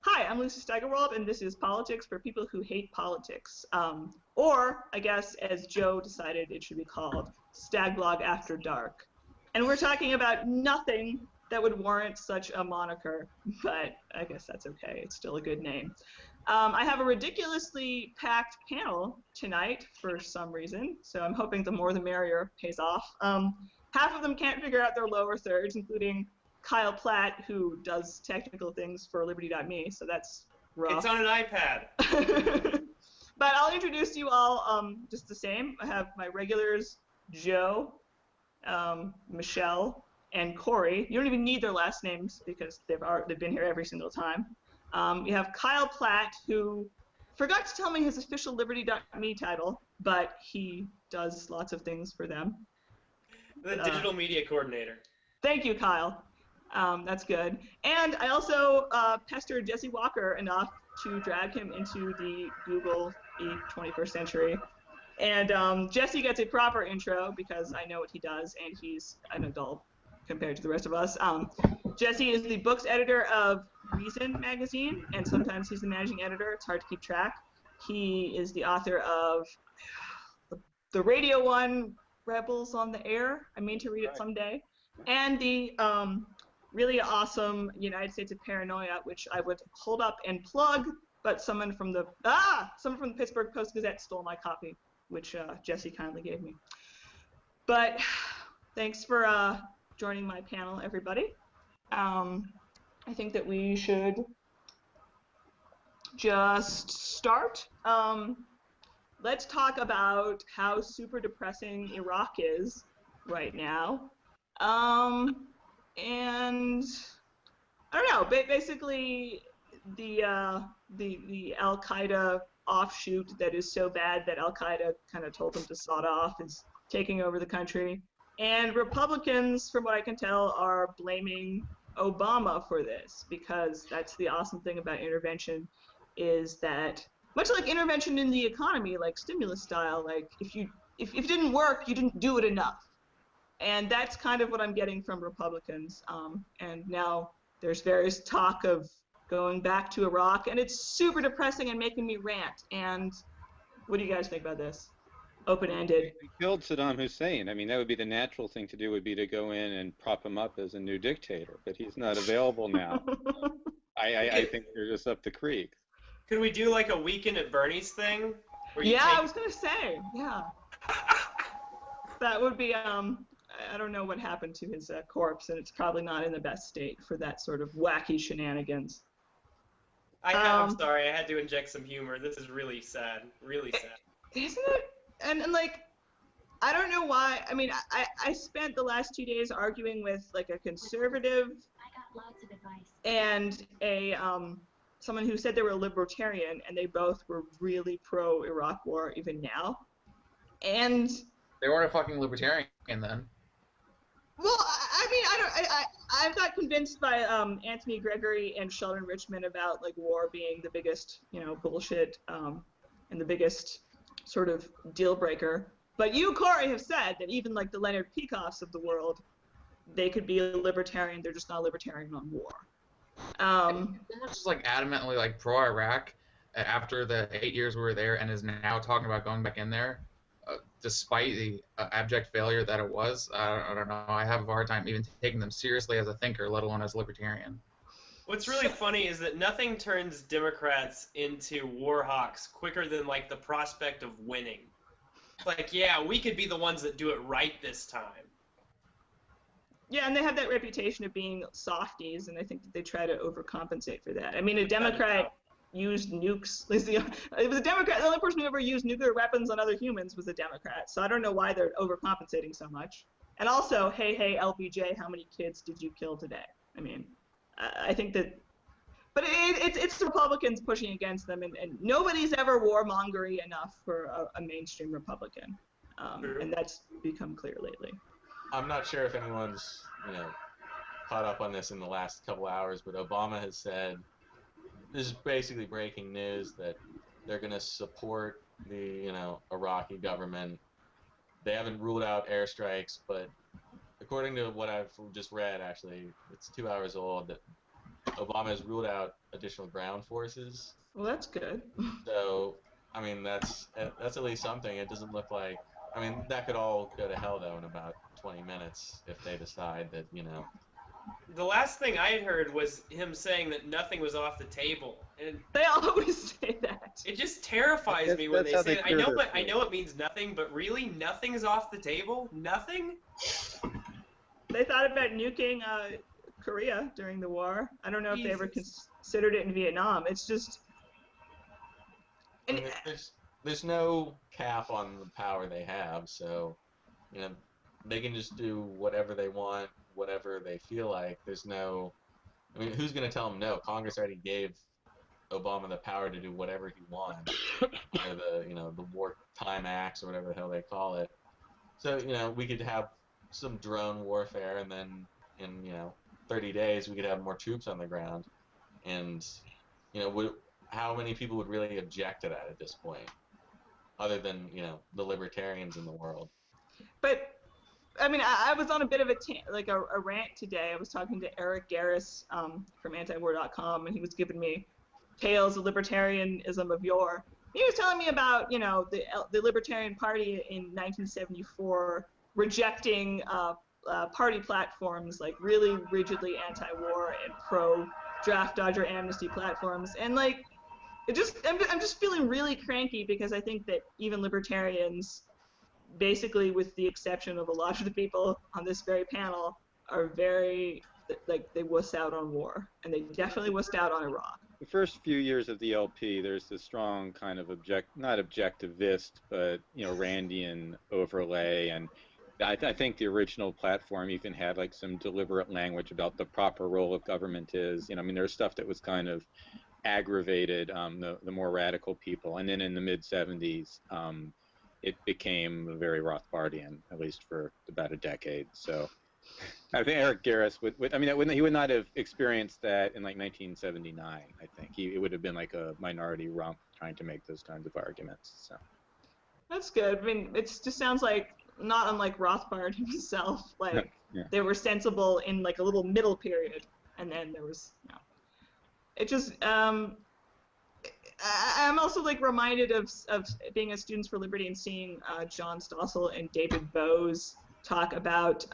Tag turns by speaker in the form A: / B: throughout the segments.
A: Hi, I'm Lucy Steigerwald, and this is Politics for People Who Hate Politics. Or, I guess, as Joe decided it should be called, Staglog After Dark. And we're talking about nothing that would warrant such a moniker, but I guess that's okay. It's still a good name. I have a ridiculously packed panel tonight for some reason, so I'm hoping the more the merrier pays off. Half of them can't figure out their lower thirds, including Kyle Platt, who does technical things for Liberty.me, so that's rough.
B: It's on an iPad.
A: But I'll introduce you all just the same. I have my regulars, Joe, Michelle, and Corey. You don't even need their last names because they've been here every single time. You have Kyle Platt, who forgot to tell me his official Liberty.me title, but he does lots of things for them.
B: The digital media coordinator.
A: Thank you, Kyle. That's good. And I also pestered Jesse Walker enough to drag him into the Google 21st century. And Jesse gets a proper intro because I know what he does, and he's an adult compared to the rest of us. Jesse is the books editor of Reason magazine, and sometimes he's the managing editor. It's hard to keep track. He is the author of the Radio 1 Rebels on the Air. I mean to read it someday. And the really awesome United States of Paranoia, which I would hold up and plug, but someone from the Pittsburgh Post-Gazette stole my copy, which Jesse kindly gave me. But thanks for joining my panel, everybody. I think that we should just start. Let's talk about how super depressing Iraq is right now. And I don't know. Basically, the Al-Qaeda offshoot that is so bad that Al-Qaeda kind of told them to sod off is taking over the country. And Republicans, from what I can tell, are blaming Obama for this, because that's the awesome thing about intervention, is that much like intervention in the economy, like stimulus style, like if it didn't work, you didn't do it enough. And that's kind of what I'm getting from Republicans. And now there's various talk of going back to Iraq, and it's super depressing and making me rant. And what do you guys think about this? Open-ended.
C: We killed Saddam Hussein. I mean, that would be the natural thing to do, would be to go in and prop him up as a new dictator. But he's not available now. I think they're just up the creek.
B: Could we do like a Weekend at Bernie's thing?
A: I was going to say, yeah. That would be, I don't know what happened to his corpse, and it's probably not in the best state for that sort of wacky shenanigans.
B: I'm sorry, I had to inject some humor. This is really sad. Really sad.
A: Isn't it? And like, I don't know why. I mean, I spent the last 2 days arguing with like a conservative and a someone who said they were a libertarian, and they both were really pro-Iraq war even now. And
D: they weren't a fucking libertarian then.
A: Well, I mean, I'm not convinced by Anthony Gregory and Sheldon Richman about like war being the biggest, bullshit and the biggest sort of deal breaker. But you, Corey, have said that even like the Leonard Peikoffs of the world, they could be a libertarian. They're just not a libertarian on war.
D: They're just like adamantly like pro-Iraq after the 8 years we were there, and is now talking about going back in there. Despite the abject failure that it was, I don't know. I have a hard time even taking them seriously as a thinker, let alone as a libertarian.
B: What's really funny is that nothing turns Democrats into war hawks quicker than like the prospect of winning. Like, yeah, we could be the ones that do it right this time.
A: Yeah, and they have that reputation of being softies, and I think that they try to overcompensate for that. I mean, a Democrat used nukes. It was a Democrat. The only person who ever used nuclear weapons on other humans was a Democrat. So I don't know why they're overcompensating so much. And also, hey, LBJ, how many kids did you kill today? I mean, I think that, but it's the Republicans pushing against them, and nobody's ever warmongery enough for a mainstream Republican, and that's become clear lately.
E: I'm not sure if anyone's caught up on this in the last couple hours, but Obama has said, this is basically breaking news, that they're going to support the Iraqi government. They haven't ruled out airstrikes, but according to what I've just read, actually, it's 2 hours old, that Obama Obama has ruled out additional ground forces.
A: Well, that's good.
E: So, I mean, that's at least something. It doesn't look like. I mean, that could all go to hell though in about 20 minutes if they decide that, you know.
B: The last thing I had heard was him saying that nothing was off the table, and
A: They always say that.
B: it just terrifies me when
C: That's
B: they
C: how
B: say
C: they
B: that.
C: clear their
B: I
C: throat.
B: know it means nothing, but really, nothing's off the table? Nothing?
A: They thought about nuking Korea during the war. I don't know if they ever
B: Jesus.
A: considered it in Vietnam. It's just.
E: I
A: And,
E: mean, there's no cap on the power they have, so, you know, they can just do whatever they want, whatever they feel like. There's no. I mean, who's going to tell them no? Congress already gave Obama the power to do whatever he wants, or the wartime acts or whatever the hell they call it. So we could have some drone warfare, and then in 30 days we could have more troops on the ground, and how many people would really object to that at this point, other than the libertarians in the world?
A: but I mean, I was on a bit of a rant today. I was talking to Eric Garris from antiwar.com, and he was giving me tales of libertarianism of yore. He was telling me about, the Libertarian Party in 1974 rejecting party platforms like really rigidly anti-war and pro-draft dodger amnesty platforms, and like, I'm just feeling really cranky because I think that even libertarians, basically with the exception of a lot of the people on this very panel, are very, like, they wuss out on war, and they definitely wussed out on Iraq.
C: The first few years of the LP, there's this strong kind of not objectivist, but Randian overlay, and I think the original platform even had like some deliberate language about the proper role of government is. I mean, there's stuff that was kind of aggravated the more radical people, and then in the mid '70s, it became very Rothbardian, at least for about a decade. So I think Eric Garris he would not have experienced that in like 1979. I think it would have been like a minority rump trying to make those kinds of arguments. So
A: That's good. I mean, it just sounds like not unlike Rothbard himself. Like,
C: yeah.
A: they were sensible in like a little middle period, and then there was, it just. I'm also like reminded of being a Students for Liberty and seeing John Stossel and David Bowes talk about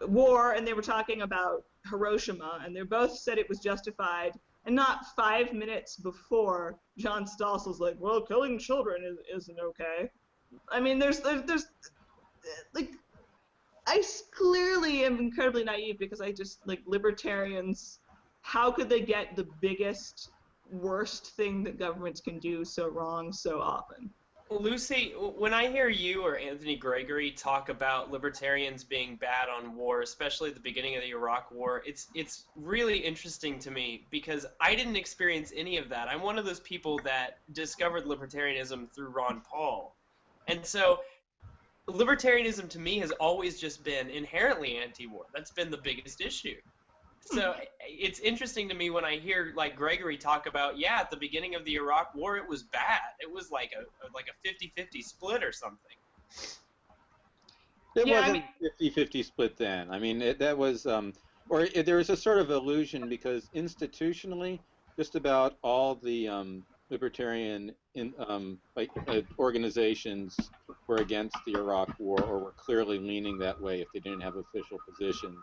A: war, and they were talking about Hiroshima, and they both said it was justified. And not 5 minutes before, John Stossel's like, well, killing children isn't okay. I mean, there's like, I clearly am incredibly naive because I just, like, libertarians, how could they get the biggest, worst thing that governments can do so wrong so often?
B: Lucy, when I hear you or Anthony Gregory talk about libertarians being bad on war, especially at the beginning of the Iraq War, it's really interesting to me because I didn't experience any of that. I'm one of those people that discovered libertarianism through Ron Paul. And so libertarianism to me has always just been inherently anti-war. That's been the biggest issue. So it's interesting to me when I hear like Gregory talk about, at the beginning of the Iraq War, it was bad. It was like a 50-50 split or something.
C: It wasn't 50-50 split then. I mean, that was, there was a sort of illusion because institutionally, just about all the libertarian organizations were against the Iraq War or were clearly leaning that way if they didn't have official positions.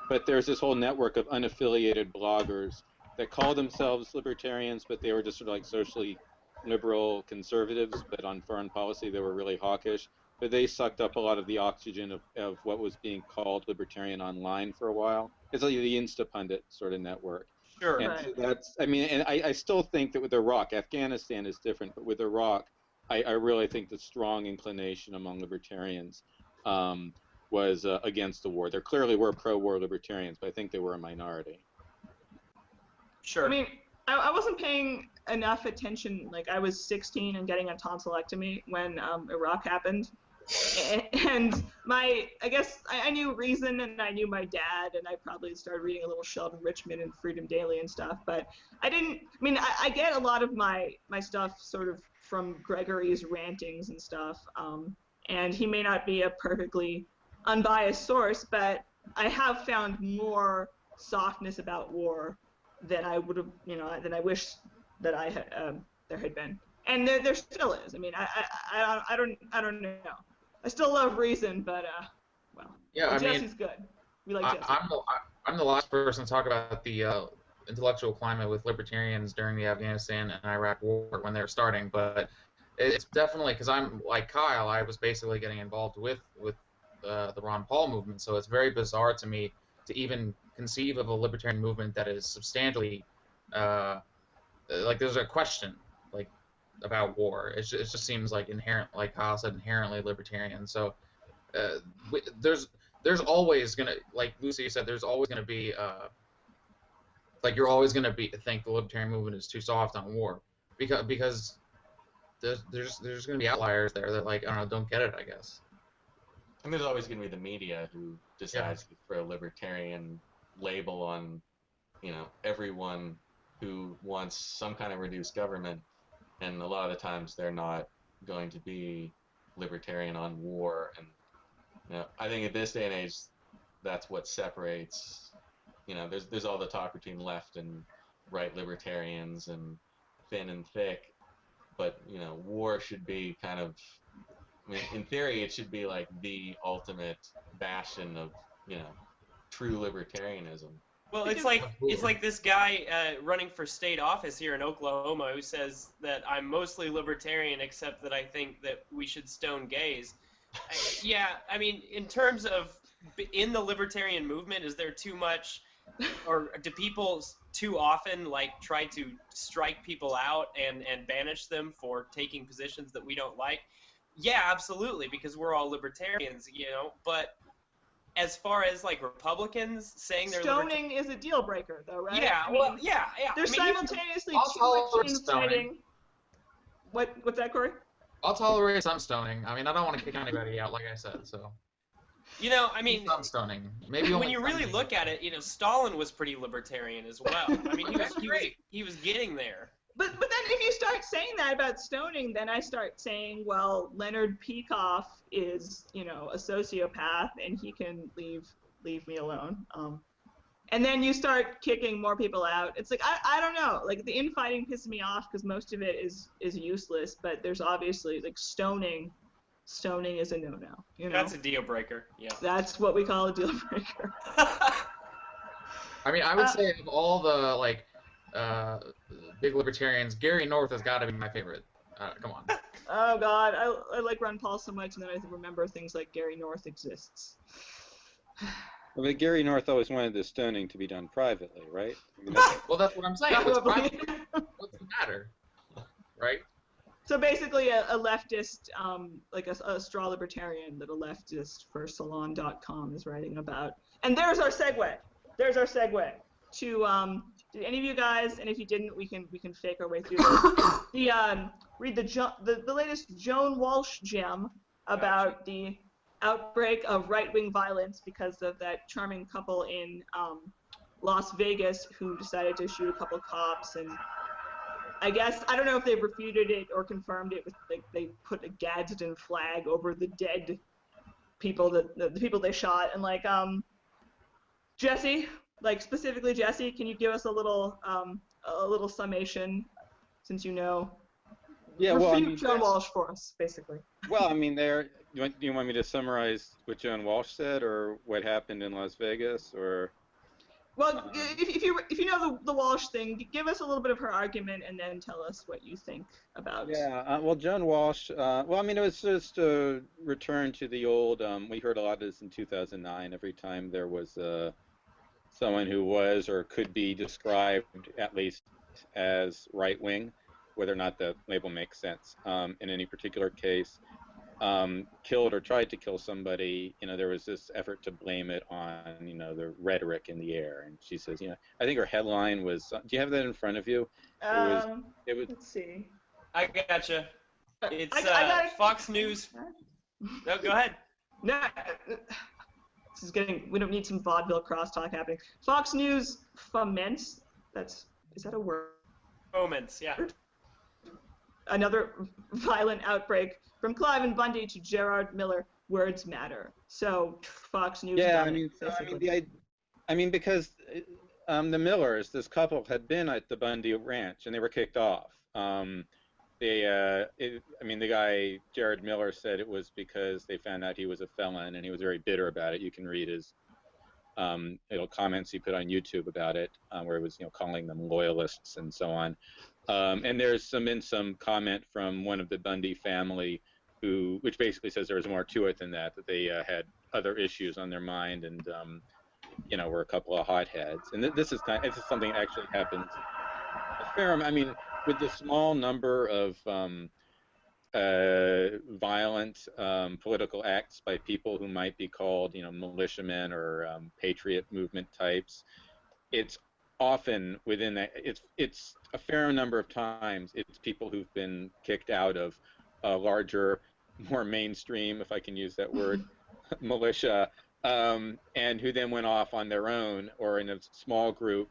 C: But there's this whole network of unaffiliated bloggers that call themselves libertarians, but they were just sort of like socially liberal conservatives, but on foreign policy they were really hawkish. But they sucked up a lot of the oxygen of what was being called libertarian online for a while. It's like the Instapundit sort of network.
B: Sure.
C: And
A: Right.
C: so that's, I mean, and I still think that with Iraq, Afghanistan is different, but with Iraq, I really think the strong inclination among libertarians was against the war. There clearly were pro-war libertarians, but I think they were a minority.
B: Sure.
A: I mean, I wasn't paying enough attention. Like, I was 16 and getting a tonsillectomy when Iraq happened. And I guess I knew Reason and I knew my dad, and I probably started reading a little Sheldon Richman and Freedom Daily and stuff, but I get a lot of my stuff sort of from Gregory's rantings and stuff, and he may not be a perfectly unbiased source, but I have found more softness about war than I would have, than I wish that I had there had been. And there still is. I mean, I don't know. I still love reason, but
D: Yeah, I
A: Jesse's
D: mean,
A: good. We like Jesse.
D: I'm the last person to talk about the intellectual climate with libertarians during the Afghanistan and Iraq war when they were starting, but it's definitely because I'm like Kyle. I was basically getting involved with the Ron Paul movement, so it's very bizarre to me to even conceive of a libertarian movement that is substantially like there's a question like about war. It just seems like inherent, like Kyle said, inherently libertarian. So there's always gonna, like Lucy said, there's always gonna be like you're always gonna think the libertarian movement is too soft on war because there's gonna be outliers there that like I don't know, don't get it, I guess.
E: And there's always going to be the media who decides to throw libertarian label on, everyone who wants some kind of reduced government, and a lot of the times they're not going to be libertarian on war. And I think at this day and age, that's what separates. There's all the talk between left and right libertarians and thin and thick, but war should be kind of. I mean, in theory, it should be like the ultimate bastion of, true libertarianism.
B: Well, it's like this guy running for state office here in Oklahoma who says that I'm mostly libertarian, except that I think that we should stone gays. Yeah, I mean, in terms of in the libertarian movement, is there too much, or do people too often like try to strike people out and banish them for taking positions that we don't like? Yeah, absolutely, because we're all libertarians, but as far as like Republicans saying they're
A: stoning is a deal breaker, though, right?
B: Yeah, well, yeah.
A: They're simultaneously too much infighting. What's that, Corey?
D: I'll tolerate some stoning. I mean, I don't want to kick anybody out, like I said, so.
B: I mean,
D: some stoning. Maybe
B: when you really look at it, Stalin was pretty libertarian as well. I mean, he was getting there.
A: But then if you start saying that about stoning, then I start saying, well, Leonard Peikoff is, a sociopath, and he can leave me alone. And then you start kicking more people out. It's like I don't know. Like the infighting pisses me off because most of it is useless. But there's obviously like stoning. Stoning is a no-no.
B: That's a deal breaker. Yeah.
A: That's what we call a deal breaker.
D: I mean, I would say of all the big libertarians, Gary North has got to be my favorite. Come on.
A: Oh God, I like Ron Paul so much, and then I remember things like Gary North exists.
C: But Gary North always wanted the stoning to be done privately, right?
D: Well, that's what I'm saying. It's private. What's the matter, right?
A: So basically, a leftist, like a straw libertarian that a leftist for Salon.com is writing about. And there's our segue. There's our segue to. Did any of you guys, and if you didn't, we can fake our way through this. Read the latest Joan Walsh gem about the outbreak of right-wing violence because of that charming couple in Las Vegas who decided to shoot a couple cops, and I guess I don't know if they've refuted it or confirmed it. They put a Gadsden flag over the dead people the people they shot, and Jesse. Specifically, Jesse, can you give us a little summation, since you know?
C: Yeah, well,
A: refute Joan Walsh for us, basically.
C: Well, I mean, do you want me to summarize what Joan Walsh said, or what happened in Las Vegas, or?
A: Well, if you know the Walsh thing, give us a little bit of her argument, and then tell us what you think about.
C: Yeah, well, Joan Walsh. Well, I mean, it was just a return to the old. We heard a lot of this in 2009. Every time there was someone who was or could be described at least as right-wing, whether or not the label makes sense. In any particular case, killed or tried to kill somebody, there was this effort to blame it on, the rhetoric in the air. And she says, I think her headline was, do you have that in front of you? It was
A: let's see.
B: I gotcha. It's
A: I
B: Fox News. No, go ahead.
A: No. This is we don't need some vaudeville crosstalk happening. Fox News foments, is that a word?
B: Foments, yeah.
A: Another violent outbreak from Cliven Bundy to Gerard Miller. Words matter. So Fox News.
C: Yeah, I mean, because the Millers, this couple, had been at the Bundy Ranch and they were kicked off. I mean, the guy, Jared Miller, said it was because they found out he was a felon and he was very bitter about it. You can read his comments he put on YouTube about it, where he was, calling them loyalists and so on. And there's been some comment from one of the Bundy family which basically says there was more to it than that they had other issues on their mind and, were a couple of hotheads. And this is something that actually happens a fair amount. I mean, with the small number of violent political acts by people who might be called, militiamen or patriot movement types, it's often within that. It's a fair number of times it's people who've been kicked out of a larger, more mainstream, if I can use that word, militia, and who then went off on their own or in a small group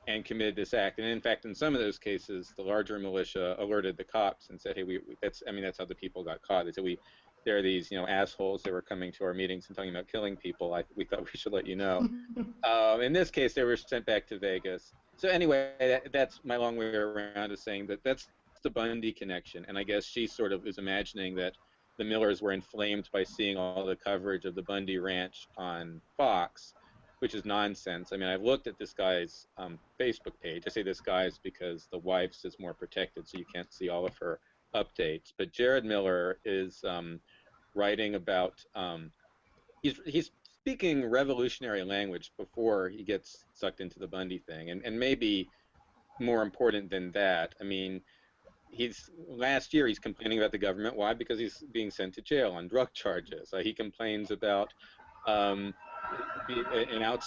C: and committed this act. And in fact, in some of those cases, the larger militia alerted the cops and said, "Hey, that's how the people got caught." They said, there are these, assholes that were coming to our meetings and talking about killing people. We thought we should let you know." In this case, they were sent back to Vegas. So anyway, that's my long way around to saying that's the Bundy connection. And I guess she sort of is imagining that the Millers were inflamed by seeing all the coverage of the Bundy Ranch on Fox, which is nonsense. I mean, I've looked at this guy's Facebook page. I say this guy's because the wife's is more protected, so you can't see all of her updates. But Jared Miller is writing about, he's speaking revolutionary language before he gets sucked into the Bundy thing. And maybe more important than that, I mean, last year he's complaining about the government. Why? Because he's being sent to jail on drug charges. He complains about an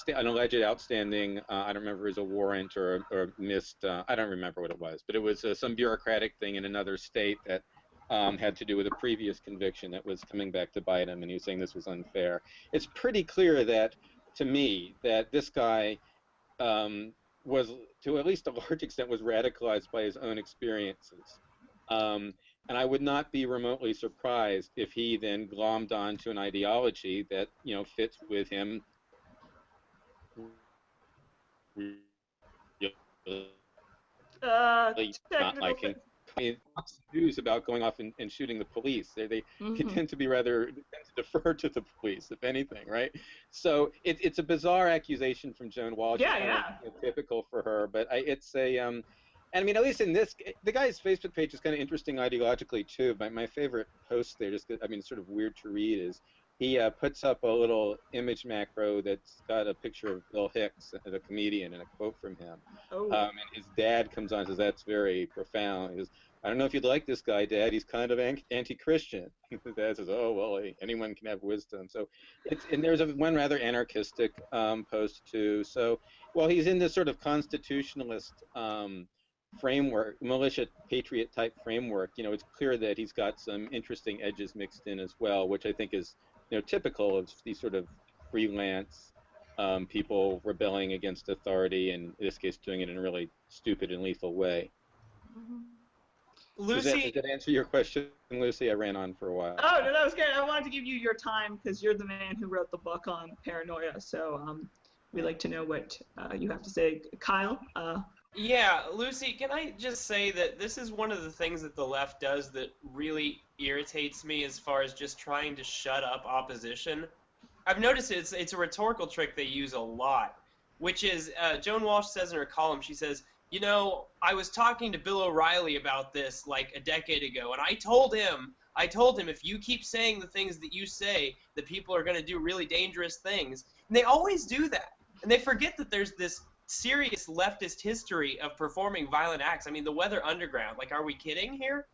C: alleged outstanding, I don't remember if it was a warrant or missed, I don't remember what it was, but it was some bureaucratic thing in another state that had to do with a previous conviction that was coming back to bite him, and he was saying this was unfair. It's pretty clear that, to me, that this guy was, to at least a large extent, was radicalized by his own experiences. And I would not be remotely surprised if he then glommed onto an ideology that, fits with him. Not liking. I mean, news about going off and shooting the police. They tend to be rather defer to the police, if anything, right? So it's a bizarre accusation from Joan Walsh.
A: Yeah.
C: Typical for her, but it's a and I mean, at least in this, the guy's Facebook page is kind of interesting ideologically too. My favorite post there, sort of weird to read, is he puts up a little image macro that's got a picture of Bill Hicks, the comedian, and a quote from him.
A: Oh.
C: And his dad comes on and says, "That's very profound." He goes, "I don't know if you'd like this guy, Dad. He's kind of anti-Christian." The dad says, "Oh, well, anyone can have wisdom." So and there's one rather anarchistic post too. So, well, he's in this sort of constitutionalist framework, militia patriot type framework. It's clear that he's got some interesting edges mixed in as well, which I think is typical of these sort of freelance people rebelling against authority, and in this case doing it in a really stupid and lethal way.
B: Lucy,
C: does that answer your question, Lucy? I ran on for a while.
A: Oh, no, that was good. I wanted to give you your time because you're the man who wrote the book on paranoia, so we'd like to know what you have to say. Kyle?
B: Yeah, Lucy, can I just say that this is one of the things that the left does that really irritates me as far as just trying to shut up opposition. I've noticed it's a rhetorical trick they use a lot, which is, Joan Walsh says in her column, she says, I was talking to Bill O'Reilly about this like a decade ago, and I told him, if you keep saying the things that you say, that people are going to do really dangerous things. And they always do that. And they forget that there's this serious leftist history of performing violent acts. I mean, the Weather Underground, like, are we kidding here?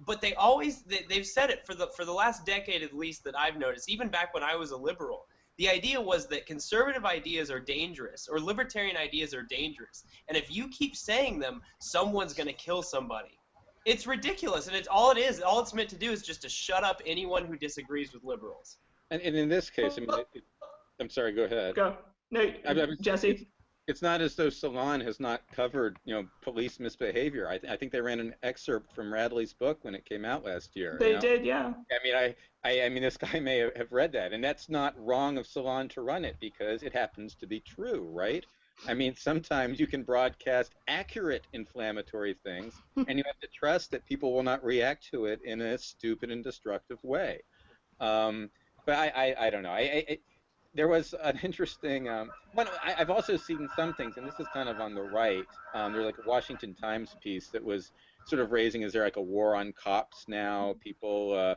B: But they've said it for the last decade at least that I've noticed, even back when I was a liberal. The idea was that conservative ideas are dangerous, or libertarian ideas are dangerous, and if you keep saying them, someone's going to kill somebody. It's ridiculous, and all it's meant to do is just to shut up anyone who disagrees with liberals.
C: And in this case, I mean, I'm sorry, go ahead.
A: Go. No, Jesse.
C: it's not as though Salon has not covered, police misbehavior. I think they ran an excerpt from Radley's book when it came out last year.
A: They did, yeah.
C: I mean, I mean, this guy may have read that, and that's not wrong of Salon to run it because it happens to be true, right? I mean, sometimes you can broadcast accurate inflammatory things, and you have to trust that people will not react to it in a stupid and destructive way. But I don't know. There was an interesting one. I've also seen some things, and this is kind of on the right. There's like a Washington Times piece that was sort of raising, is there like a war on cops now? People,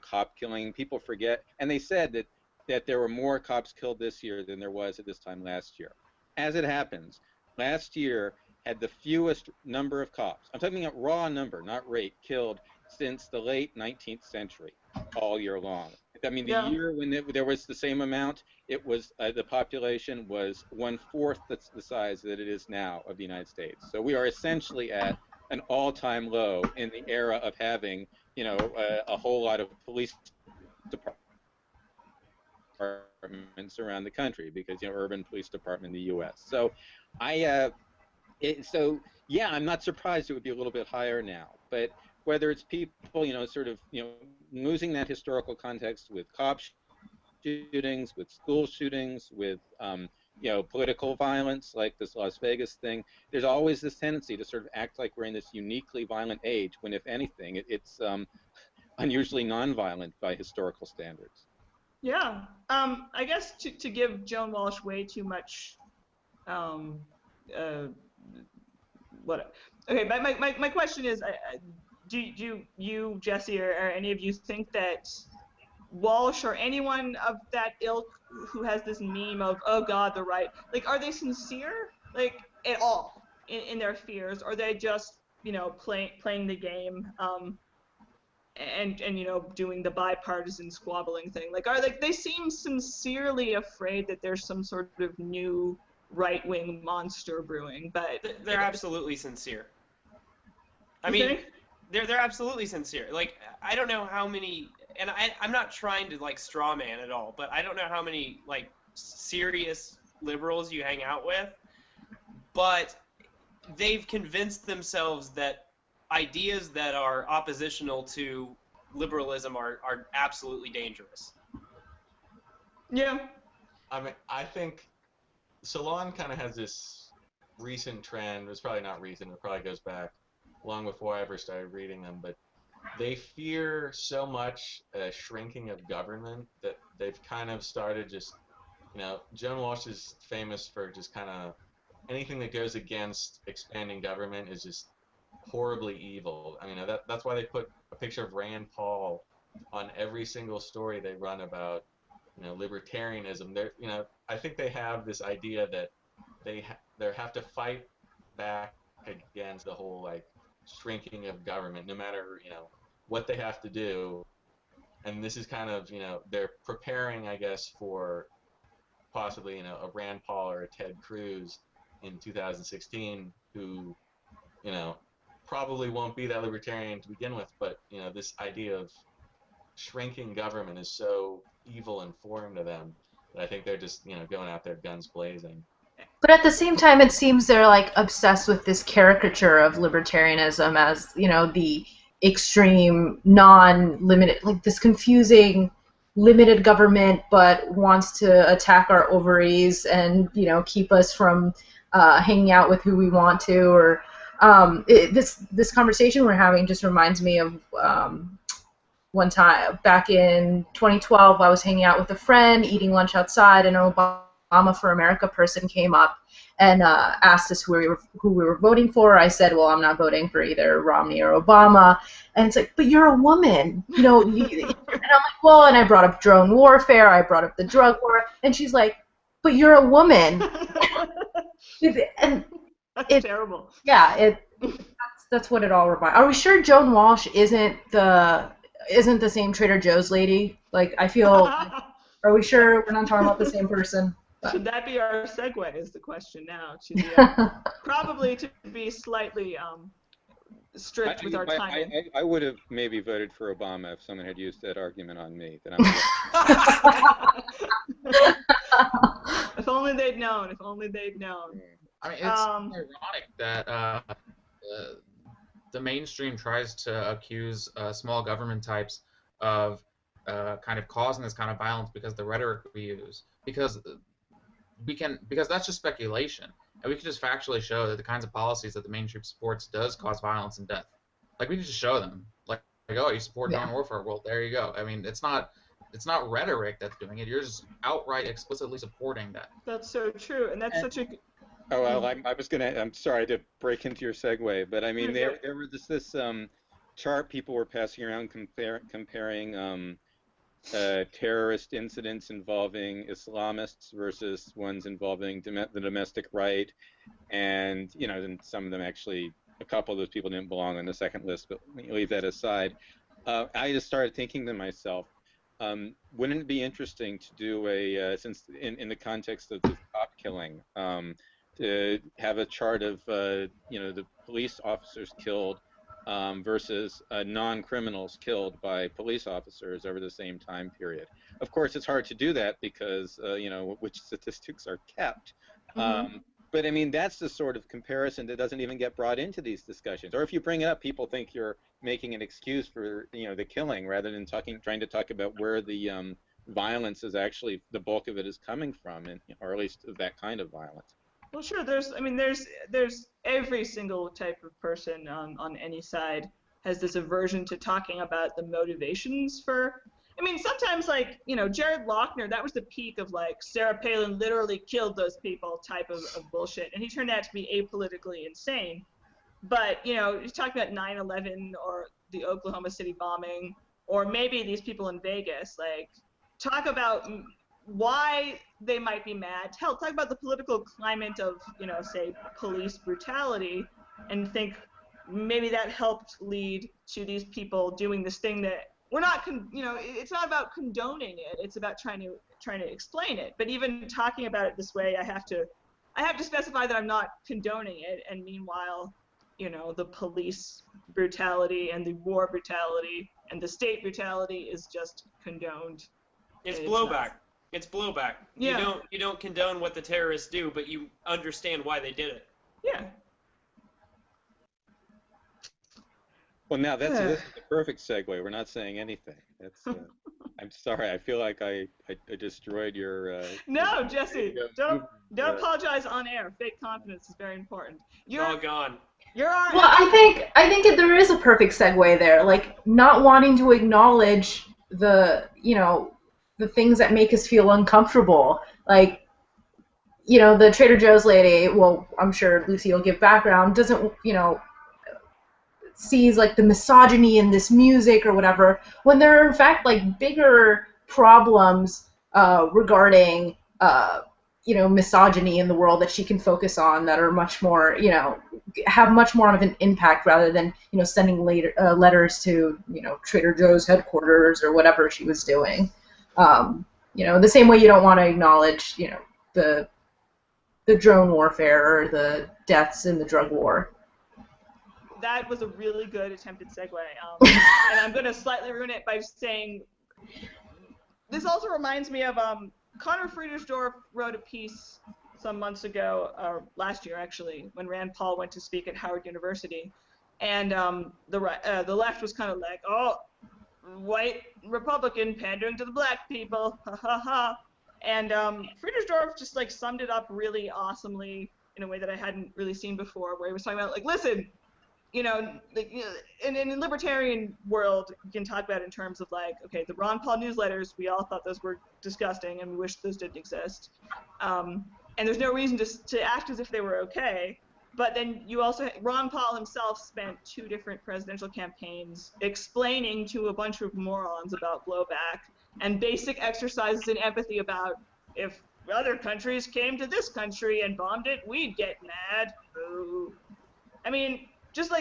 C: cop killing. People forget, and they said that there were more cops killed this year than there was at this time last year. As it happens, last year had the fewest number of cops. I'm talking about raw number, not rate, killed since the late 19th century, all year long. I mean, the year when there was the same amount, it was the population was 1/4 the size that it is now of the United States. So we are essentially at an all-time low in the era of having, a whole lot of police departments around the country, because urban police department in the U.S. So I'm not surprised it would be a little bit higher now, but whether it's people, sort of, losing that historical context with cop shootings, with school shootings, with, political violence like this Las Vegas thing, there's always this tendency to sort of act like we're in this uniquely violent age when, if anything, it's unusually nonviolent by historical standards.
A: Yeah. I guess to give Joan Walsh way too much, Okay, my question is, do you, Jesse, or any of you think that Walsh or anyone of that ilk who has this meme of, oh God, the right, like, are they sincere, like, at all in their fears, or are they just, playing the game, and doing the bipartisan squabbling thing? Like, they seem sincerely afraid that there's some sort of new right-wing monster brewing, but
B: they're absolutely sincere. I mean, they're absolutely sincere. Like, I don't know how many, and I'm not trying to like straw man at all, but I don't know how many like serious liberals you hang out with, but they've convinced themselves that ideas that are oppositional to liberalism are absolutely dangerous.
A: Yeah.
E: I mean, I think Salon kind of has this recent trend. It's probably not recent. It probably goes back long before I ever started reading them. But they fear so much a shrinking of government that they've kind of started just, Joan Walsh is famous for just kind of anything that goes against expanding government is just horribly evil. I mean, that's why they put a picture of Rand Paul on every single story they run about, libertarianism. They're, I think they have this idea that they have to fight back against the whole like shrinking of government, no matter what they have to do. And this is kind of they're preparing, I guess, for possibly a Rand Paul or a Ted Cruz in 2016, who probably won't be that libertarian to begin with, but this idea of shrinking government is so evil and foreign to them that I think they're just going out there guns blazing.
F: But at the same time, it seems they're like obsessed with this caricature of libertarianism as the extreme non-limited, like this confusing limited government, but wants to attack our ovaries and keep us from hanging out with who we want to, or this conversation we're having just reminds me of one time back in 2012. I was hanging out with a friend, eating lunch outside, and an Obama for America person came up and asked us who we were voting for. I said, well, I'm not voting for either Romney or Obama. And it's like, but you're a woman, and I'm like, well, and I brought up drone warfare, I brought up the drug war, and she's like, but you're a woman. And
A: that's terrible.
F: Yeah, that's what it all reminds. Are we sure Joan Walsh isn't the same Trader Joe's lady? Like, I feel. Are we sure we're not talking about the same person?
A: Should that be our segue? Is the question now? To the, probably to be slightly strict with our timing.
C: I would have maybe voted for Obama if someone had used that argument on me. That
A: If only they'd known. If only they'd known.
D: I mean, it's ironic that the mainstream tries to accuse small government types of kind of causing this kind of violence because the rhetoric we use, because that's just speculation, and we can just factually show that the kinds of policies that the mainstream supports does cause violence and death. Like, we can just show them, like oh, you support drone warfare, well, there you go. I mean, it's not rhetoric that's doing it. You're just outright explicitly supporting that.
A: That's so true, and that's such a.
C: Oh, well, I'm sorry to break into your segue, but I mean, there was this chart people were passing around comparing terrorist incidents involving Islamists versus ones involving the domestic right, and then some of them actually, a couple of those people didn't belong on the second list, but leave that aside. I just started thinking to myself, wouldn't it be interesting to do since in the context of this cop killing, to have a chart of the police officers killed versus non-criminals killed by police officers over the same time period. Of course, it's hard to do that because which statistics are kept. But I mean, that's the sort of comparison that doesn't even get brought into these discussions. Or if you bring it up, people think you're making an excuse for the killing rather than trying to talk about where the violence is actually, the bulk of it is coming from, or at least that kind of violence.
A: Well, sure. There's every single type of person on any side has this aversion to talking about the motivations for. I mean, sometimes Jared Loughner, that was the peak of Sarah Palin literally killed those people type of bullshit, and he turned out to be apolitically insane. But he's talking about 9/11 or the Oklahoma City bombing, or maybe these people in Vegas. Talk about why they might be mad. Hell, talk about the political climate of, say, police brutality, and think maybe that helped lead to these people doing this thing that we're not, it's not about condoning it. It's about trying to explain it. But even talking about it this way, I have to specify that I'm not condoning it. And meanwhile, the police brutality and the war brutality and the state brutality is just condoned.
B: It's blowback. It's blowback.
A: Yeah.
B: You don't condone what the terrorists do, but you understand why they did it.
A: Yeah.
C: Well, now this is the perfect segue. We're not saying anything. That's. I'm sorry. I feel like I destroyed your.
A: No, Jesse. Don't apologize on air. Fake confidence is very important.
B: You're all gone.
A: You're all right.
F: Well, I think there is a perfect segue there. Not wanting to acknowledge the the things that make us feel uncomfortable. The Trader Joe's lady, well, I'm sure Lucy will give background, doesn't, sees the misogyny in this music or whatever, when there are in fact bigger problems regarding misogyny in the world that she can focus on that are much more, have much more of an impact rather than sending letters to Trader Joe's headquarters or whatever she was doing. The same way you don't want to acknowledge the drone warfare or the deaths in the drug war.
A: That was a really good attempted segue, and I'm going to slightly ruin it by saying this also reminds me of Connor Friedersdorf wrote a piece some months ago, or last year actually, when Rand Paul went to speak at Howard University, and the left was kind of like, oh, white Republican pandering to the black people, ha ha ha, and Friedersdorf just summed it up really awesomely in a way that I hadn't really seen before, where he was talking about listen. In the libertarian world, you can talk about it in terms of okay, the Ron Paul newsletters, we all thought those were disgusting and we wish those didn't exist. And there's no reason to act as if they were okay. But then you also, Ron Paul himself spent 2 different presidential campaigns explaining to a bunch of morons about blowback and basic exercises in empathy about if other countries came to this country and bombed it, we'd get mad. Boo. I mean, just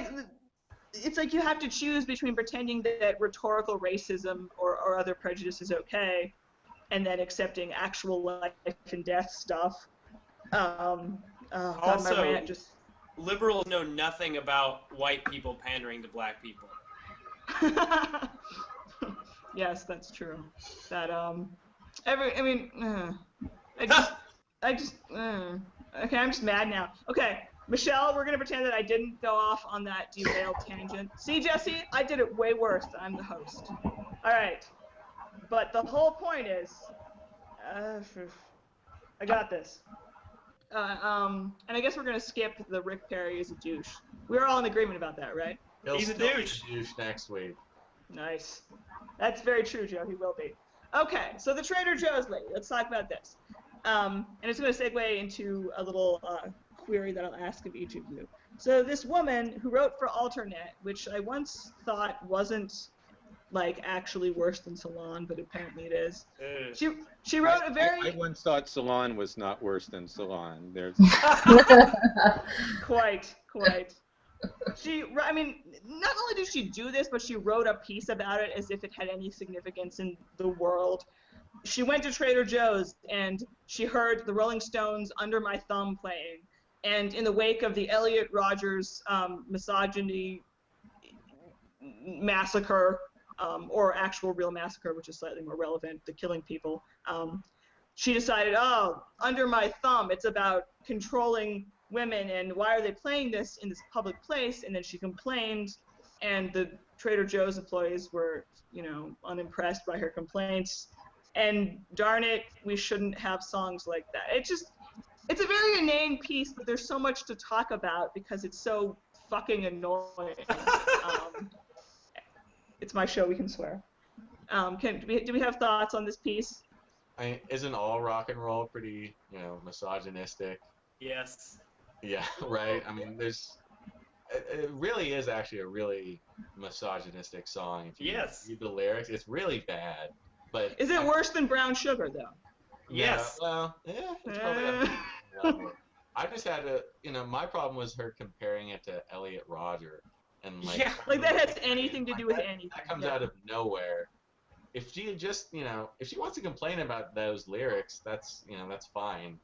A: it's you have to choose between pretending that rhetorical racism or other prejudice is okay, and then accepting actual life and death stuff.
B: Also, my rant just... liberals know nothing about white people pandering to black people.
A: Yes, that's true. That Okay, I'm just mad now. Okay, Michelle, we're gonna pretend that I didn't go off on that derailed tangent. See, Jesse, I did it way worse. I'm the host. All right, but the whole point is, I got this. And I guess we're gonna skip the Rick Perry is a douche. We're all in agreement about that, right?
B: He's a
E: He'll still be
B: douche.
E: a douche next week.
A: Nice. That's very true, Joe. He will be. Okay, so the Trader Joe's lady. Let's talk about this. And it's going to segue into a little query that I'll ask of each of you. So this woman who wrote for Alternet, which I once thought wasn't like actually worse than Salon, but apparently it is. She wrote a very
C: I once thought Salon was not worse than Salon. There's
A: quite. I mean, not only did she do this, but she wrote a piece about it as if it had any significance in the world. She went to Trader Joe's and she heard the Rolling Stones' Under My Thumb playing. And in the wake of the Elliot Rodgers misogyny massacre, or actual real massacre, which is slightly more relevant, the killing people, she decided, oh, Under My Thumb, it's about controlling women, and why are they playing this in this public place? And then she complained, and the Trader Joe's employees were, unimpressed by her complaints. And darn it, we shouldn't have songs like that. It's a very inane piece, but there's so much to talk about because it's so fucking annoying. It's my show, we can swear. Do we have thoughts on this piece?
E: I mean, isn't all rock and roll pretty, misogynistic?
B: Yes.
E: Yeah, right. I mean, it really is actually a really misogynistic song. If you read the lyrics, it's really bad. But
A: is it worse than Brown Sugar, though?
B: Yes.
E: Well, yeah, it's probably up to level. I just had to, my problem was her comparing it to Elliot Rodger, and
A: like that has anything to do with anything.
E: That comes out of nowhere. If she had just, if she wants to complain about those lyrics, that's fine.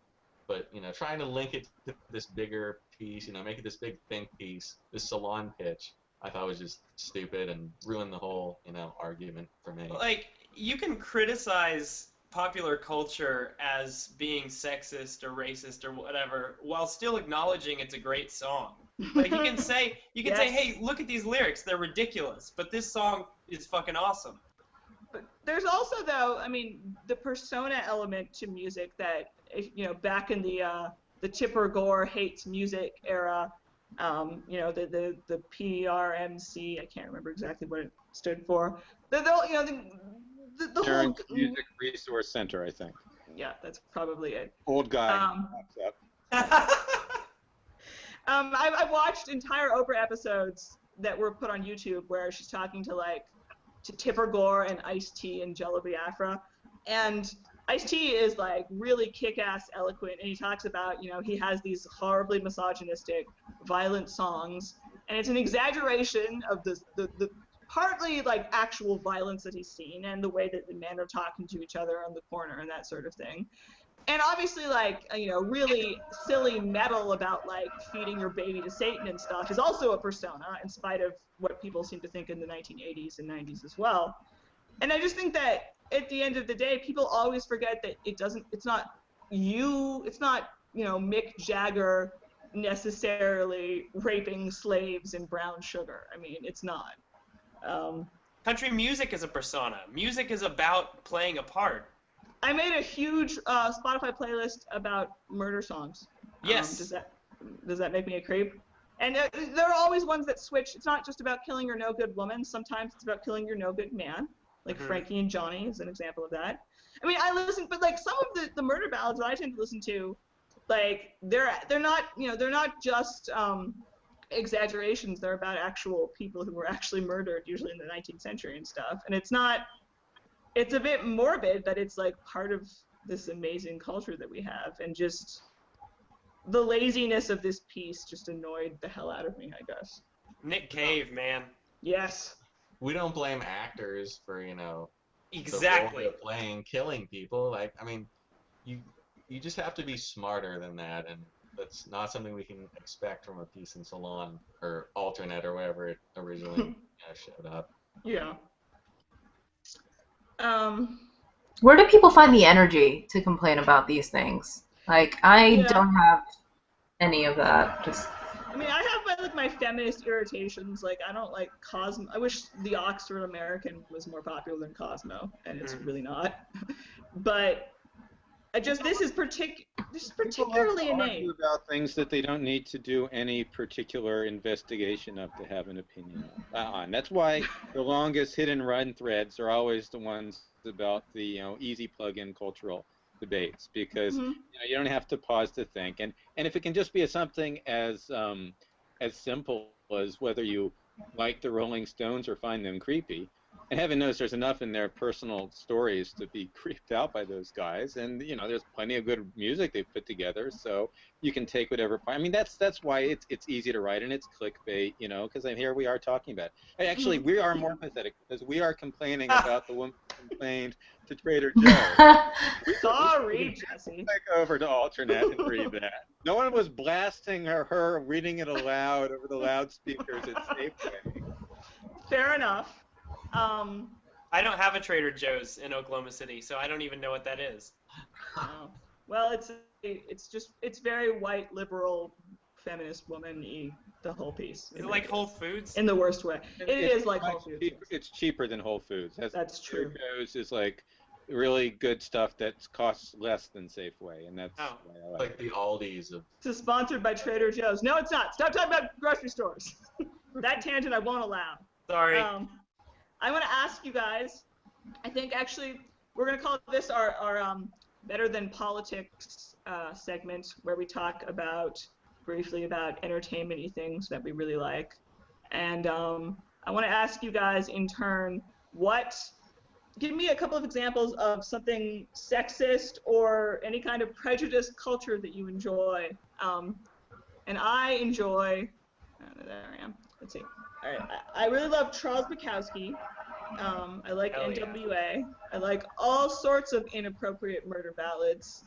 E: But, trying to link it to this bigger piece, make it this big think piece, this Salon pitch, I thought was just stupid and ruined the whole, argument for me.
B: Like, you can criticize popular culture as being sexist or racist or whatever while still acknowledging it's a great song. Like, you can say, hey, look at these lyrics, they're ridiculous, but this song is fucking awesome.
A: But there's also, though, I mean, the persona element to music that, back in the Tipper Gore hates music era, the PRMC, I can't remember exactly what it stood for. The whole
C: Music Resource Center, I think.
A: Yeah, that's probably it.
C: Old guy.
A: I've watched entire Oprah episodes that were put on YouTube where she's talking to Tipper Gore and Ice-T and Jello Biafra, and Ice-T is really kick-ass eloquent, and he talks about he has these horribly misogynistic, violent songs, and it's an exaggeration of the partly actual violence that he's seen and the way that the men are talking to each other on the corner and that sort of thing. And obviously, really silly metal about, feeding your baby to Satan and stuff is also a persona, in spite of what people seem to think in the 1980s and 90s as well. And I just think that, at the end of the day, people always forget that it's not Mick Jagger necessarily raping slaves in Brown Sugar. I mean, it's not.
B: Country music is a persona. Music is about playing a part.
A: I made a huge Spotify playlist about murder songs.
B: Yes.
A: Does that make me a creep? And there are always ones that switch. It's not just about killing your no-good woman. Sometimes it's about killing your no-good man. Like Frankie and Johnny is an example of that. I mean, I listen, but some of the murder ballads that I tend to listen to, they're not just exaggerations. They're about actual people who were actually murdered, usually in the 19th century and stuff. And it's a bit morbid, but it's part of this amazing culture that we have, and just the laziness of this piece just annoyed the hell out of me, I guess.
B: Nick Cave, man.
A: Yes.
E: We don't blame actors for,
B: exactly
E: the role they're playing, killing people. You just have to be smarter than that, and that's not something we can expect from a piece in Salon or Alternet or wherever it originally showed up.
A: Yeah.
F: Where do people find the energy to complain about these things? I don't have any of that. Just
A: I mean, I have my feminist irritations. Like, I don't like Cosmo. I wish the Oxford American was more popular than Cosmo, and it's really not. But this is particularly
C: People
A: inane.
C: argue about things that they don't need to do any particular investigation of to have an opinion on. That's why the longest hidden run threads are always the ones about the easy plug-in cultural debates, because you don't have to pause to think, and if it can just be something as simple as whether you like the Rolling Stones or find them creepy. And heaven knows there's enough in their personal stories to be creeped out by those guys. And, there's plenty of good music they've put together, so you can take whatever part. I mean, that's why it's easy to write, and it's clickbait, because here we are talking about it. Actually, we are more pathetic, because we are complaining about the woman who complained to Trader Joe.
A: Sorry, Jesse.
C: Click over to Alternet and read that. No one was blasting her reading it aloud over the loudspeakers at Safeway.
A: Fair enough.
B: I don't have a Trader Joe's in Oklahoma City, so I don't even know what that is.
A: Oh. Well, it's very white, liberal, feminist woman-y, the whole piece.
B: Is it like Whole Foods?
A: In the worst way. It is like Whole Foods.
C: It's cheaper than Whole Foods.
A: That's true.
C: Trader Joe's is like really good stuff that costs less than Safeway, and that's why I
E: like the Aldi's of.
A: This is sponsored by Trader Joe's. No, it's not. Stop talking about grocery stores. That tangent I won't allow.
B: Sorry.
A: I want to ask you guys. I think actually we're going to call this our Better Than Politics segment, where we talk briefly about entertainment-y things that we really like. And I want to ask you guys in turn, give me a couple of examples of something sexist or any kind of prejudiced culture that you enjoy. And I enjoy, there I am. Let's see. All right. I really love Charles Bukowski. I like NWA. Yeah. I like all sorts of inappropriate murder ballads.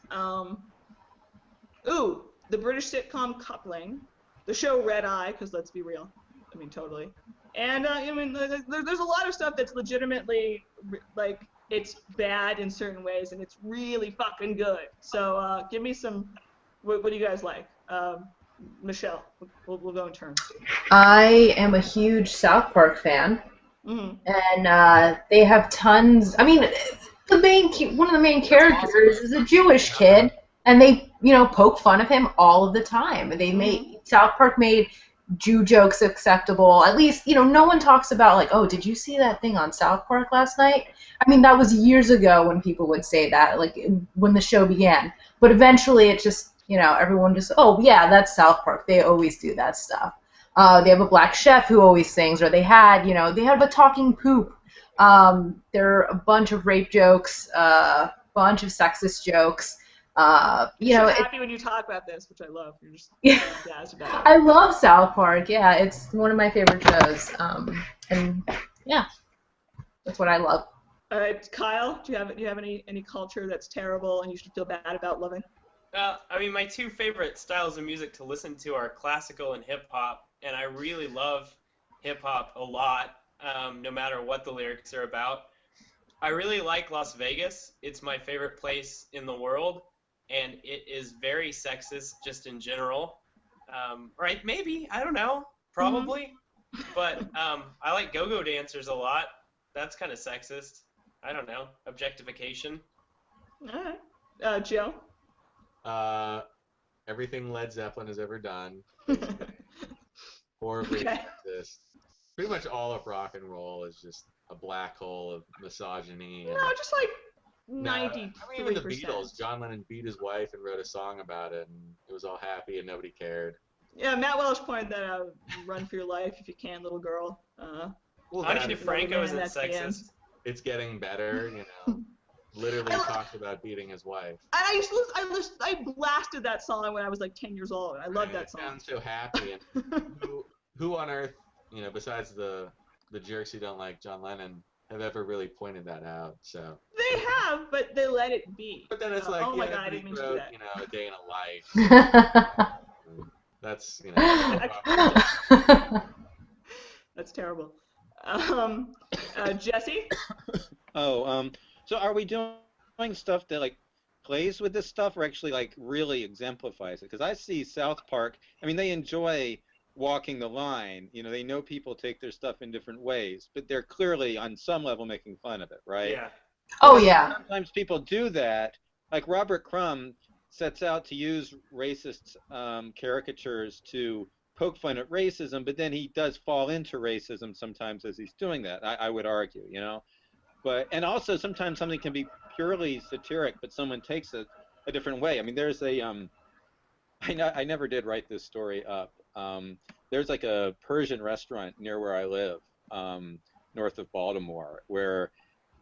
A: The British sitcom Coupling, the show Red Eye, because let's be real. I mean, totally. And there's a lot of stuff that's legitimately like it's bad in certain ways, and it's really fucking good. So give me some. What do you guys like? Michelle, we'll go in turn.
F: I am a huge South Park fan, and they have tons. I mean, one of the main characters is a Jewish kid, and they poke fun of him all of the time. South Park made Jew jokes acceptable. At least no one talks about like, oh, did you see that thing on South Park last night? I mean, that was years ago when people would say that, like when the show began. But eventually, it just everyone just, oh, yeah, that's South Park. They always do that stuff. They have a black chef who always sings, or they have a talking poop. There are a bunch of rape jokes, a bunch of sexist jokes.
A: You're happy when you talk about this, which I love. You're just jazzed about it.
F: I love South Park. Yeah, it's one of my favorite shows. And yeah, that's what I love.
A: All right, Kyle, do you have any culture that's terrible and you should feel bad about loving?
B: I mean, my two favorite styles of music to listen to are classical and hip-hop, and I really love hip-hop a lot, no matter what the lyrics are about. I really like Las Vegas. It's my favorite place in the world, and it is very sexist just in general. Right? Maybe. I don't know. Probably. But I like go-go dancers a lot. That's kind of sexist. I don't know. Objectification.
A: All right. Joe?
E: Everything Led Zeppelin has ever done. Horribly sexist. Pretty much all of rock and roll is just a black hole of misogyny.
A: No, just like 93%.
E: I mean, even the Beatles. John Lennon beat his wife and wrote a song about it, and it was all happy and nobody cared.
A: Yeah, Matt Welch pointed that out. Run for your life if you can, little girl.
B: Ani DeFranco isn't sexist.
E: It's getting better, Literally talked about beating his wife.
A: I blasted that song when I was like 10 years old. I loved that song.
E: It sounds so happy. And who on earth, besides the jerks who don't like John Lennon, have ever really pointed that out? So
A: they have, but they let it be.
E: But then it's like,
A: oh my God, I didn't mean to do that.
E: A day in a life. That's
A: That's terrible. Jesse?
C: So are we doing stuff that like plays with this stuff or actually like really exemplifies it. Because I see South Park, I mean, they enjoy walking the line. You know, they know people take their stuff in different ways, but they're clearly on some level making fun of it, right?
B: Yeah.
F: Oh yeah.
C: Sometimes people do that. Like Robert Crumb sets out to use racist caricatures to poke fun at racism, but then he does fall into racism sometimes as he's doing that. I would argue, you know. But and also sometimes something can be purely satiric, but someone takes it a different way. I mean, there's a I never did write this story up. There's like a Persian restaurant near where I live, north of Baltimore, where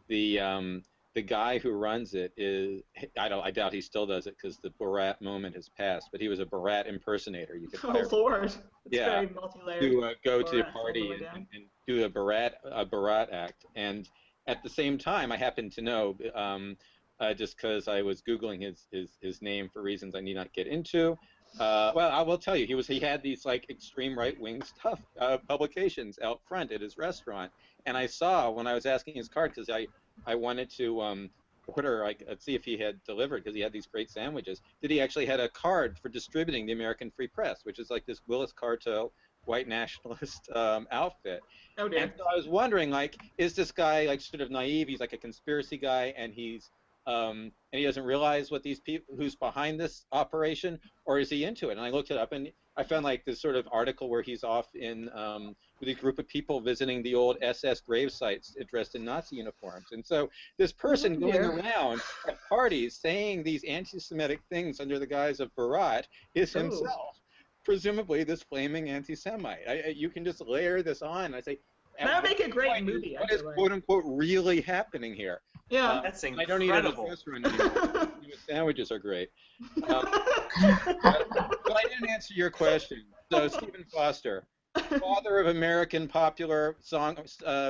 C: the guy who runs it is I doubt he still does it because the Borat moment has passed, but he was a Borat impersonator. You could hire
A: Lord. It's
C: yeah,
A: very multi-layered.
C: to go to a
A: Borat
C: party
A: all the way down.
C: and do a Borat act. And at the same time, I happen to know, just because I was Googling his name for reasons I need not get into. Well, I will tell you, he had these like extreme right-wing stuff publications out front at his restaurant, and I saw when I was asking his card because I wanted to order, like, see if he had delivered because he had these great sandwiches. That he actually had a card for distributing the American Free Press, which is like this Willis Carto white nationalist outfit.
A: Oh dear.
C: And so I was wondering, like, is this guy like sort of naive? He's like a conspiracy guy, and he doesn't realize what these people who's behind this operation, or is he into it? And I looked it up, and I found like this sort of article where he's off in with a group of people visiting the old SS grave sites dressed in Nazi uniforms. And so this person going around at parties saying these anti-Semitic things under the guise of Barat is himself. Presumably this flaming anti-Semite. You can just layer this on. I say,
A: that would make a great movie.
C: What is quote unquote really happening here?
A: Yeah,
B: that's incredible.
C: I don't eat at a restaurant anymore. Sandwiches are great. But I didn't answer your question. So Stephen Foster, father of American popular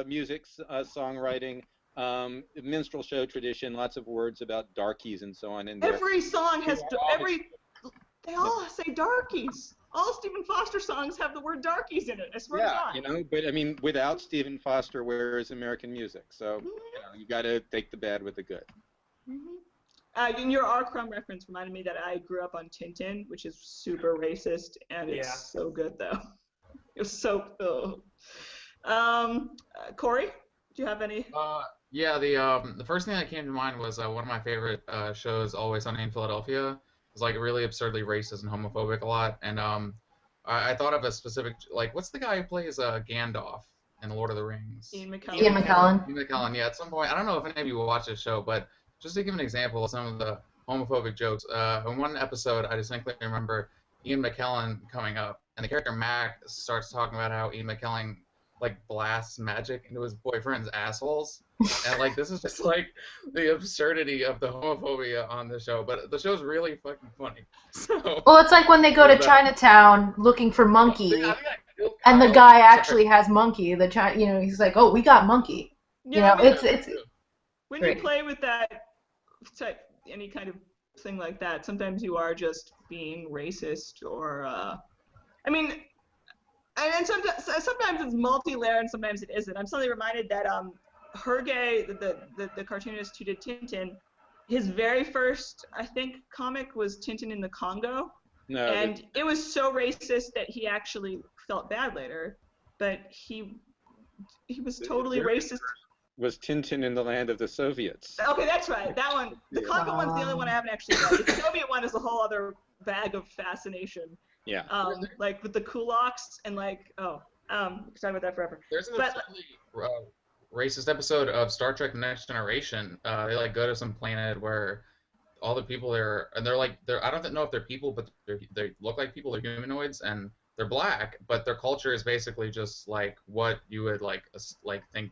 C: music, songwriting, minstrel show tradition, lots of words about darkies and so on in there.
A: Every song has they all say darkies. All Stephen Foster songs have the word darkies in it. I swear to God.
C: You know, but I mean, without Stephen Foster, where is American music? So, you got to take the bad with the good.
A: And your R. Crumb reference reminded me that I grew up on Tintin, which is super racist, and it's so good though. It was so. Corey, do you have any?
D: Yeah, the first thing that came to mind was one of my favorite shows, Always Sunny in Philadelphia. It's like really absurdly racist and homophobic a lot, and I thought of a specific, like, what's the guy who plays Gandalf in Lord of the Rings?
A: Ian McKellen.
F: Ian McKellen.
D: Ian McKellen, yeah. At some point, I don't know if any of you will watch this show, but just to give an example of some of the homophobic jokes, in one episode, I distinctly remember Ian McKellen coming up, and the character Mac starts talking about how Ian McKellen like blasts magic into his boyfriend's assholes. And like this is just like the absurdity of the homophobia on the show, but the show's really fucking funny. So,
F: well, it's like when they go to Chinatown looking for Monkey, and the guy actually has Monkey. He's like, "Oh, we got Monkey."
A: Yeah,
F: it's
A: when
F: great.
A: you play with that type, any kind of thing like that, sometimes you are just being racist, or and sometimes it's multi-layered and sometimes it isn't. I'm suddenly reminded that Hergé, the cartoonist who did Tintin, his very first, I think, comic was Tintin in the Congo.
C: No,
A: and it was so racist that he actually felt bad later, but he was totally racist.
C: Was Tintin in the Land of the Soviets?
A: Okay, that's right. That one. The Congo one's the only one I haven't actually read. The Soviet one is a whole other bag of fascination.
C: Yeah.
A: Like with the kulaks and like, we can talk about that forever.
D: There's an absolutely racist episode of Star Trek: The Next Generation. They like go to some planet where all the people there, and they're I don't know if they're people, but they look like people. They're humanoids and they're black, but their culture is basically just like what you would like think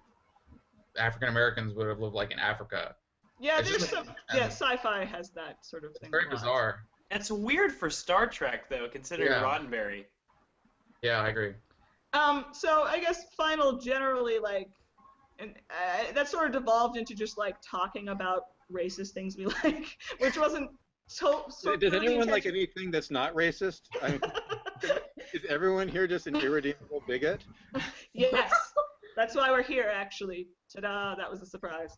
D: African Americans would have lived like in Africa.
A: Yeah, sci-fi has that sort of thing.
D: It's very bizarre.
B: That's weird for Star Trek, though, considering Roddenberry.
D: Yeah, I agree.
A: So I guess generally, like, and that sort of devolved into just like talking about racist things we like, which wasn't so.
C: Does anyone like anything that's not racist? I mean, is everyone here just an irredeemable bigot?
A: Yes, that's why we're here, actually. Ta-da! That was a surprise.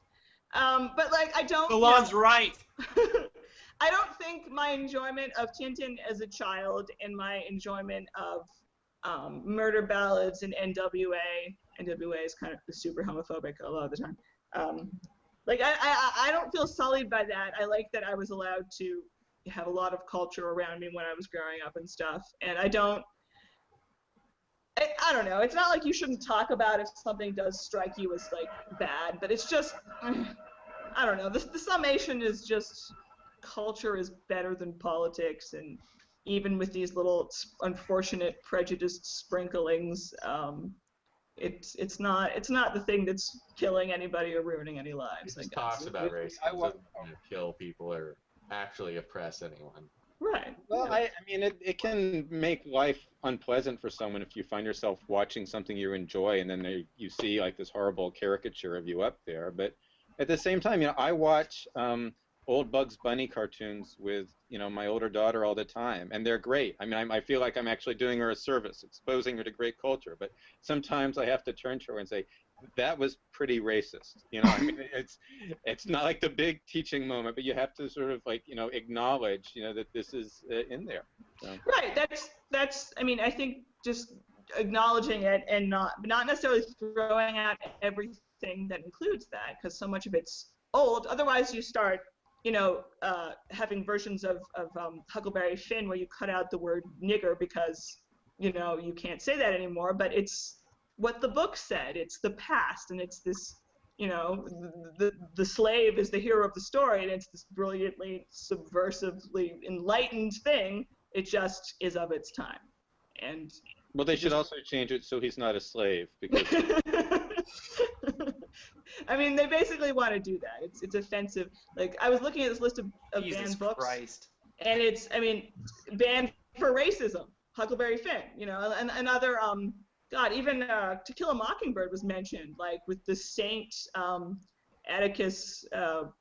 A: But like, I don't.
B: Milan's right.
A: I don't think my enjoyment of Tintin as a child and my enjoyment of murder ballads and NWA is kind of super homophobic a lot of the time. Like I don't feel sullied by that. I like that I was allowed to have a lot of culture around me when I was growing up and stuff. And I don't know. It's not like you shouldn't talk about if something does strike you as like bad, but it's just I don't know. The summation is just culture is better than politics, and even with these little unfortunate prejudiced sprinklings, it's not the thing that's killing anybody or ruining any lives.
E: It just talks about racism. It doesn't kill people or actually oppress anyone.
A: Right.
C: Well, I mean, it can make life unpleasant for someone if you find yourself watching something you enjoy and then you see like this horrible caricature of you up there. But at the same time, I watch old Bugs Bunny cartoons with, my older daughter all the time, and they're great. I mean, I feel like I'm actually doing her a service, exposing her to great culture. But sometimes I have to turn to her and say, that was pretty racist. I mean, it's not like the big teaching moment, but you have to sort of like, acknowledge, that this is in there. So.
A: Right. That's. I mean, I think just acknowledging it and not necessarily throwing out everything that includes that, because so much of it's old. Otherwise, you start, having versions of Huckleberry Finn where you cut out the word nigger because, you can't say that anymore. But it's what the book said. It's the past, and it's this, the slave is the hero of the story, and it's this brilliantly, subversively enlightened thing. It just is of its time. And
C: well, they should also change it so he's not a slave, because
A: I mean, they basically want to do that. It's offensive. Like, I was looking at this list of banned books,
B: Christ.
A: And it's, banned for racism. Huckleberry Finn, and other, God, even To Kill a Mockingbird was mentioned, like with the Saint Atticus, oh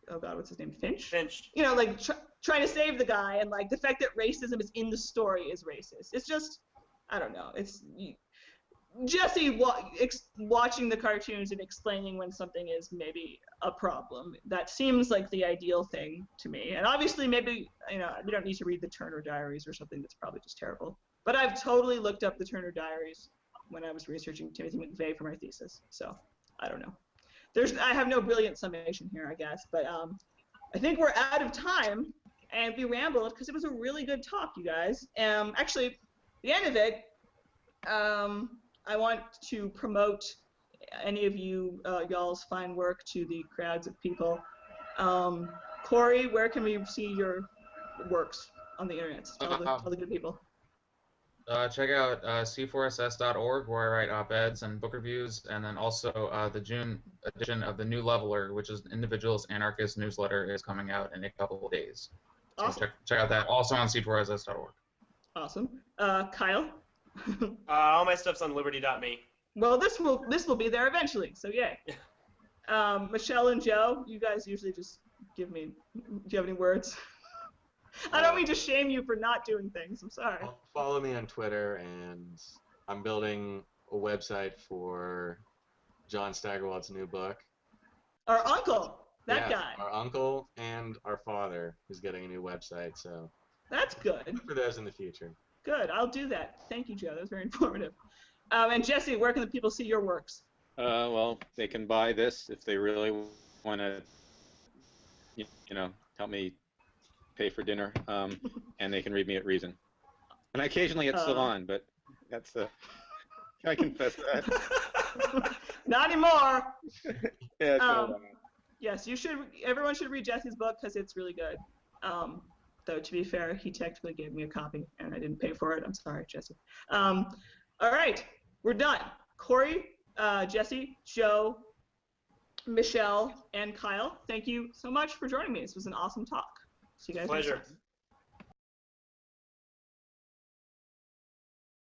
A: God, what's his name? Finch? Like trying to save the guy, and like the fact that racism is in the story is racist. It's just, I don't know. It's Jesse watching the cartoons and explaining when something is maybe a problem. That seems like the ideal thing to me. And obviously, maybe we don't need to read the Turner Diaries or something that's probably just terrible. But I've totally looked up the Turner Diaries when I was researching Timothy McVeigh for my thesis. So I don't know. I have no brilliant summation here, I guess. But I think we're out of time, and we rambled because it was a really good talk, you guys. Actually, at the end of it, I want to promote any of y'all's fine work to the crowds of people. Corey, where can we see your works on the internet? Tell the good people.
D: Check out c4ss.org, where I write op-eds and book reviews, and then also the June edition of The New Leveler, which is an individualist anarchist newsletter, is coming out in a couple of days.
A: Awesome.
D: So check out that, also on c4ss.org.
A: Awesome. Kyle?
B: All my stuff's on liberty.me.
A: Well, this will be there eventually, so yay. Michelle and Joe, you guys usually just do you have any words? I don't mean to shame you for not doing things. I'm sorry.
E: Follow me on Twitter, and I'm building a website for John Steigerwald's new book.
A: Our uncle, that guy.
E: Our uncle and our father is getting a new website, so
A: that's good.
E: Look for those in the future.
A: Good, I'll do that. Thank you, Joe. That was very informative. And Jesse, where can the people see your works?
C: Well, they can buy this if they really want to, help me pay for dinner, and they can read me at Reason. And occasionally at Salon, but that's I confess that.
A: Not anymore.
C: Yeah.
A: Yes, everyone should read Jesse's book because it's really good. Though to be fair, he technically gave me a copy and I didn't pay for it. I'm sorry, Jesse. All right, we're done. Corey, Jesse, Joe, Michelle, and Kyle, thank you so much for joining me. This was an awesome talk. See you guys next time.
B: Pleasure.